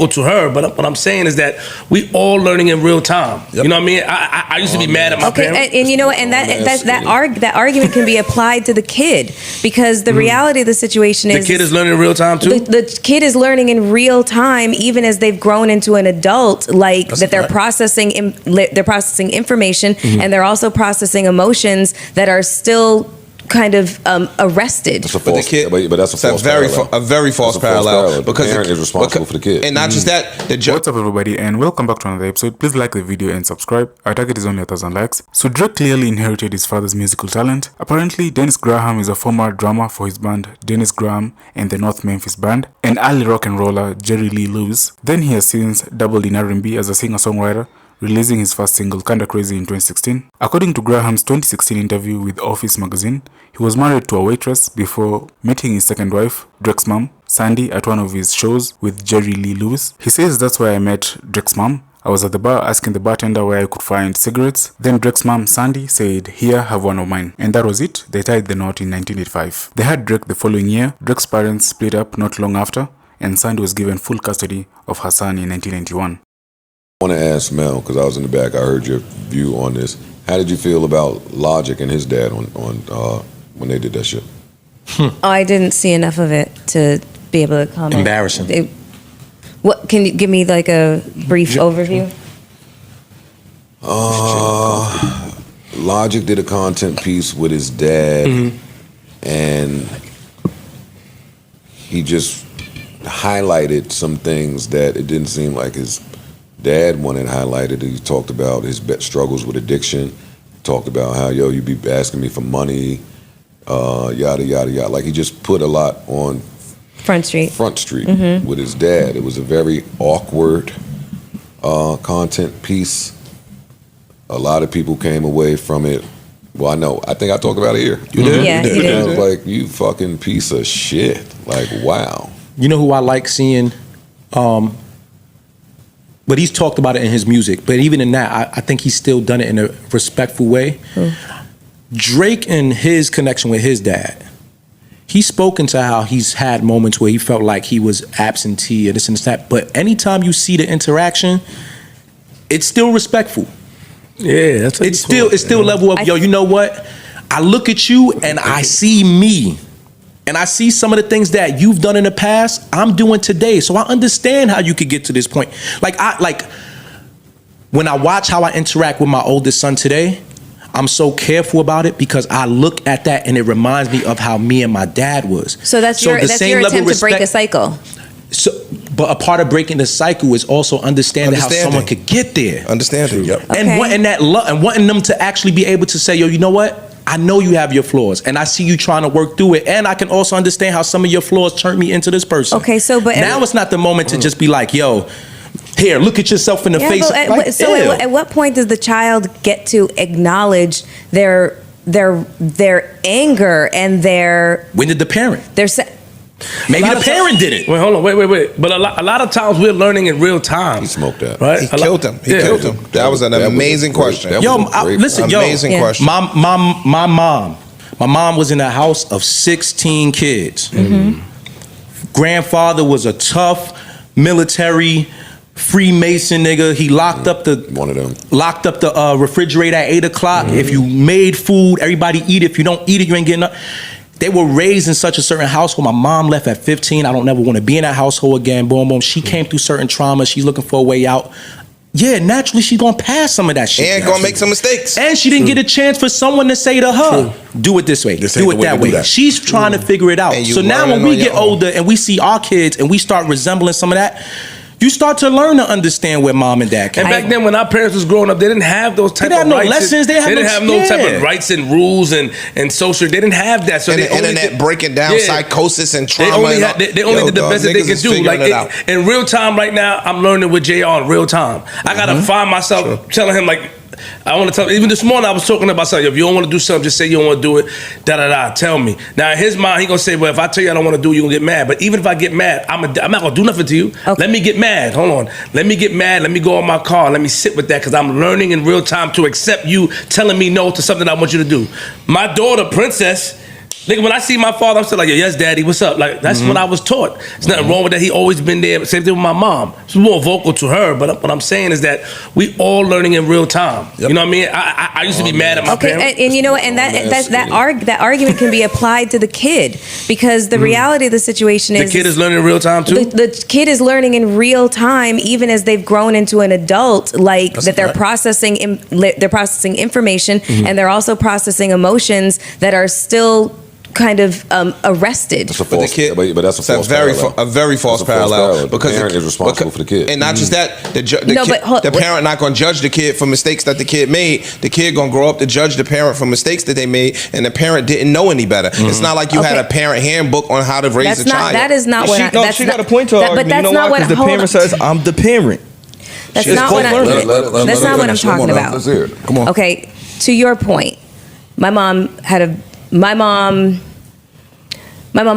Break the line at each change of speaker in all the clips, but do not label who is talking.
to her, but what I'm saying is that we all learning in real time. Yep. You know what I mean? I used to be mad at my parents.
And you know what? And that argument can be applied to the kid, because the reality of the situation is
the kid is learning in real time too.
The kid is learning in real time, even as they've grown into an adult. Like that's that they're processing information, and they're also processing emotions that are still kind of arrested.
That's a false, but that's a very false parallel. Because the parent is responsible for the kid. And not just that.
What's up, everybody, and welcome back to another episode. Please like the video and subscribe. Our target is only 1,000 likes. So Drake clearly inherited his father's musical talent. Apparently, Dennis Graham is a former drummer for his band Dennis Graham and the North Memphis Band, and early rock and roller Jerry Lee Lewis. Then he has since dabbled in R&B as a singer-songwriter, releasing his first single Kinda Crazy in 2016. According to Graham's 2016 interview with Office magazine, he was married to a waitress before meeting his second wife, Drake's mom, Sandy, at one of his shows with Jerry Lee Lewis. He says, "That's where I met Drake's mom. I was at the bar asking the bartender where I could find cigarettes. Then Drake's mom, Sandy, said, 'Here, have one of mine.' And that was it. They tied the knot in 1985. They had Drake the following year. Drake's parents split up not long after, and Sandy was given full custody of her son in 1991.
I want to ask Mel, because I was in the back, I heard your view on this. How did you feel about Logic and his dad on when they did that shit?
I didn't see enough of it to be able to comment.
Embarrassing.
What can you give me like a brief overview?
Logic did a content piece with his dad, and he just highlighted some things that it didn't seem like his dad wanted highlighted. He talked about his struggles with addiction. Talked about how, yo, you be asking me for money, yada, yada, yada. Like, he just put a lot on
Front Street
with his dad. It was a very awkward content piece. A lot of people came away from it. Well, I think I talked about it here.
You did?
Yeah, you did.
I was like, you fucking piece of shit. Like, wow.
You know who I like seeing? But he's talked about it in his music. But even in that, I think he's still done it in a respectful way. Drake and his connection with his dad, he's spoken to how he's had moments where he felt like he was absentee or this and that. But anytime you see the interaction, it's still respectful. Yeah, that's what
it's still
level up. Yo, you know what? I look at you and I see me. And I see some of the things that you've done in the past, I'm doing today. So I understand how you could get to this point. Like when I watch how I interact with my oldest son today, I'm so careful about it because I look at that and it reminds me of how me and my dad was.
So that's your attempt to break a cycle.
So, but a part of breaking the cycle is also understanding how someone could get there.
Understanding, yep.
Okay.
And wanting that love and wanting them to actually be able to say, yo, you know what? I know you have your flaws, and I see you trying to work through it, and I can also understand how some of your flaws turned me into this person.
Okay, so but
now it's not the moment to just be like, yo, here, look at yourself in the face.
At what point does the child get to acknowledge their anger and their?
When did the parent? Maybe the parent did it. Wait, hold on, wait. But a lot of times we're learning in real time.
He smoked that.
Right?
He killed him. That was an amazing question.
Amazing question. My mom was in a house of 16 kids. Grandfather was a tough military Freemason nigga. He locked up the refrigerator at 8 o'clock. If you made food, everybody eat it. If you don't eat it, you ain't getting up. They were raised in such a certain household. My mom left at 15. I don't never want to be in that household again. Boom, boom. She came through certain trauma. She's looking for a way out. Yeah, naturally, she's going to pass some of that shit.
And going to make some mistakes.
And she didn't get a chance for someone to say to her, do it this way, do it that way. She's trying to figure it out. So now when we get older and we see our kids and we start resembling some of that, you start to learn to understand where mom and dad came. And back then, when our parents was growing up, they didn't have those type of rights.
Lessons.
They didn't have no type of rights and rules and social. They didn't have that. So
and the internet breaking down psychosis and trauma.
They only did the best that they could do. Like in real time, right now, I'm learning with JR in real time. I gotta find myself telling him like, I want to tell. Even this morning, I was talking about something. If you don't want to do something, just say you don't want to do it. Tell me. Now, in his mind, he gonna say, "Well, if I tell you I don't want to do it, you gonna get mad." But even if I get mad, I'm not gonna do nothing to you. Okay. Let me get mad. Hold on. Let me get mad. Let me go in my car. Let me sit with that because I'm learning in real time to accept you telling me no to something I want you to do. My daughter, Princess, Nigga, when I see my father, I'm still like, yes, daddy, what's up? Like, that's what I was taught. There's nothing wrong with that. He always been there. Same thing with my mom. She's more vocal to her, but what I'm saying is that we all learning in real time. Yep. You know what I mean? I used to be mad at my parents.
And you know what? And that argument can be applied to the kid, because the reality of the situation is
the kid is learning in real time too.
The kid is learning in real time, even as they've grown into an adult. Like that's that they're processing information, and they're also processing emotions that are still kind of arrested.
That's a false, but that's a very false
parallel because
the parent is responsible for the kid,
and not just that. The parent not going to judge the kid for mistakes that the kid made. The kid going to grow up to judge the parent for mistakes that they made, and the parent didn't know any better. It's not like you had a parent handbook on how to raise a child.
That is not what.
She got a point to her.
But that's not what.
The parent says, "I'm the parent."
That's not what. That's not what I'm talking about.
Let's hear it. Come on.
Okay, to your point, my mom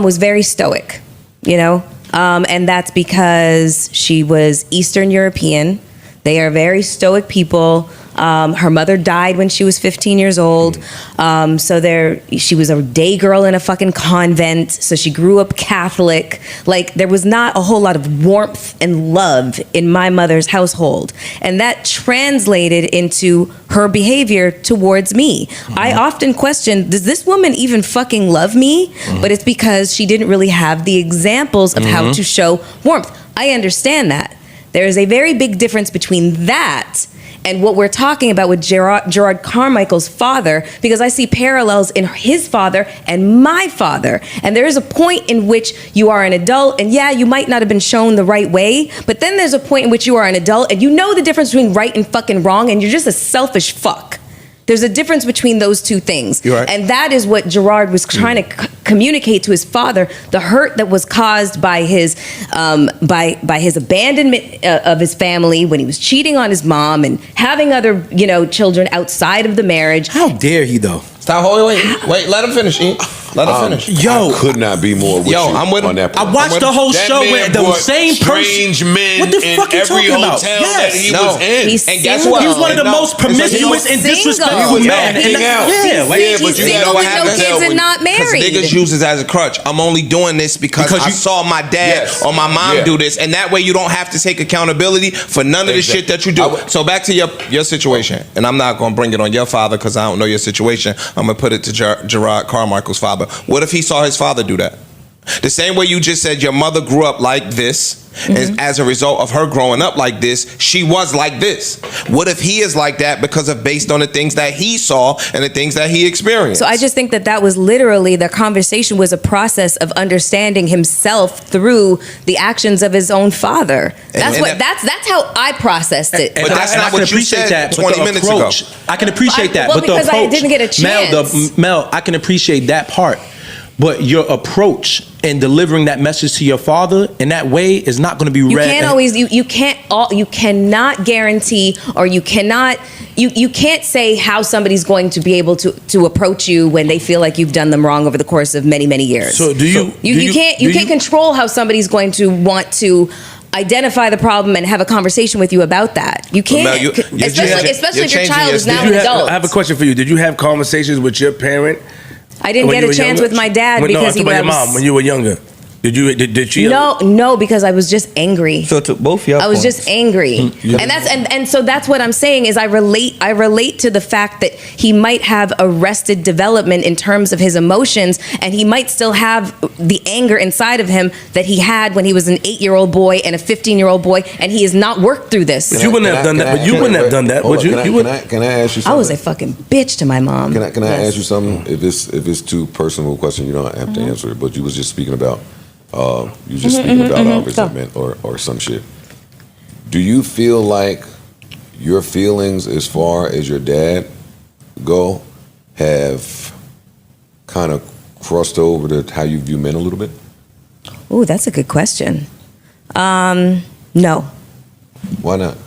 was very stoic, you know, and that's because she was Eastern European. They are very stoic people. Her mother died when she was 15 years old. She was a day girl in a fucking convent. So she grew up Catholic. Like, there was not a whole lot of warmth and love in my mother's household. And that translated into her behavior towards me. I often question, does this woman even fucking love me? But it's because she didn't really have the examples of how to show warmth. I understand that. There is a very big difference between that and what we're talking about with Gerard Carmichael's father, because I see parallels in his father and my father. And there is a point in which you are an adult, and yeah, you might not have been shown the right way, but then there's a point in which you are an adult and you know the difference between right and fucking wrong, and you're just a selfish fuck. There's a difference between those two things.
Right.
And that is what Gerard was trying to communicate to his father, the hurt that was caused by his by his abandonment of his family when he was cheating on his mom and having other, children outside of the marriage.
How dare he, though?
Stop, wait, let him finish, E. Let him finish.
I could not be more with you
I'm with him.
on that point.
I watched the whole show where the same
strange
person.
men
What the fuck
in
you
every
talking about?
hotel
Yes.
that he was in.
He's
And guess
single.
what?
He was one of the most promiscuous and disrespectful
He was
men.
acting out.
Yeah,
He's single with no kids and not married.
Niggas use this as a crutch. I'm only doing this because I saw my dad or my mom do this, and that way you don't have to take accountability for none of the shit that you do. So back to your situation, and I'm not gonna bring it on your father because I don't know your situation. I'm gonna put it to Gerard Carmichael's father. What if he saw his father do that? The same way you just said your mother grew up like this, and as a result of her growing up like this, she was like this. What if he is like that based on the things that he saw and the things that he experienced?
So I just think that was literally, the conversation was a process of understanding himself through the actions of his own father. That's how I processed it.
But that's not what you said 20 minutes ago.
I can appreciate that,
well,
but the
because
approach,
I didn't get a chance.
Mel, I can appreciate that part. But your approach in delivering that message to your father in that way is not going to be read.
You cannot guarantee, or you can't say how somebody's going to be able to approach you when they feel like you've done them wrong over the course of many, many years.
So
you can't control how somebody's going to want to identify the problem and have a conversation with you about that. You can't, especially if your child is now an adult.
I have a question for you. Did you have conversations with your parent?
I didn't get a chance with my dad because he was.
Your mom when you were younger. Did she?
No, because I was just angry.
So to both y'all,
I was just angry, and so that's what I'm saying is I relate to the fact that he might have arrested development in terms of his emotions, and he might still have the anger inside of him that he had when he was an 8-year-old boy and a 15-year-old boy, and he has not worked through this.
But you wouldn't have done that. But you wouldn't have done that, would you?
Can I ask you something?
I was a fucking bitch to my mom.
Can I ask you something? If it's too personal a question, you don't have to answer it. But you was just speaking about. Our resentment or some shit. Do you feel like your feelings as far as your dad go have kind of crossed over to how you view men a little bit?
Oh, that's a good question. No.
Why not?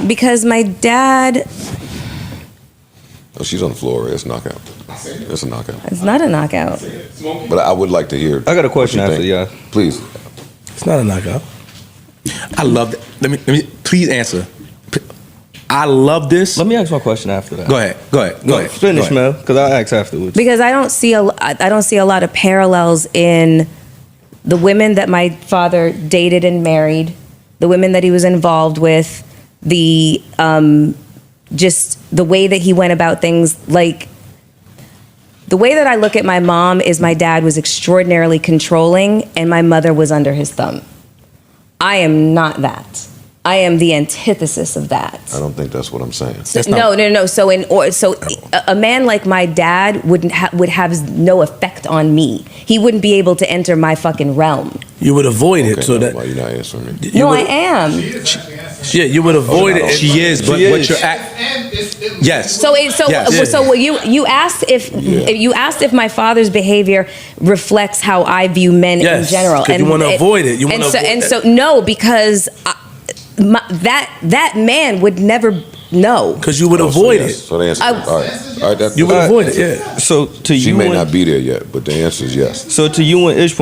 Because my dad...
Oh, she's on the floor. It's a knockout. It's a knockout.
It's not a knockout.
But I would like to hear.
I got a question after, yeah.
Please.
It's not a knockout.
I love that. Let me please answer. I love this.
Let me ask my question after that.
Go ahead.
Finish, man, because I'll ask afterwards.
Because I don't see a lot of parallels in the women that my father dated and married, the women that he was involved with, the just the way that he went about things. Like, the way that I look at my mom is my dad was extraordinarily controlling and my mother was under his thumb. I am not that. I am the antithesis of that.
I don't think that's what I'm saying.
No. So a man like my dad would have no effect on me. He wouldn't be able to enter my fucking realm.
You would avoid it. So that
why you're not answering me?
No, I am.
Yeah, you would avoid it.
She is, but what you're at. Yes.
So you asked if my father's behavior reflects how I view men in general,
and you want to avoid it. You want to avoid it.
So no, because that man would never know.
Because you would avoid it.
So the answer is all right.
You would avoid it. Yeah.
So to you,
she may not be there yet, but the answer is yes.
So to you and Ish,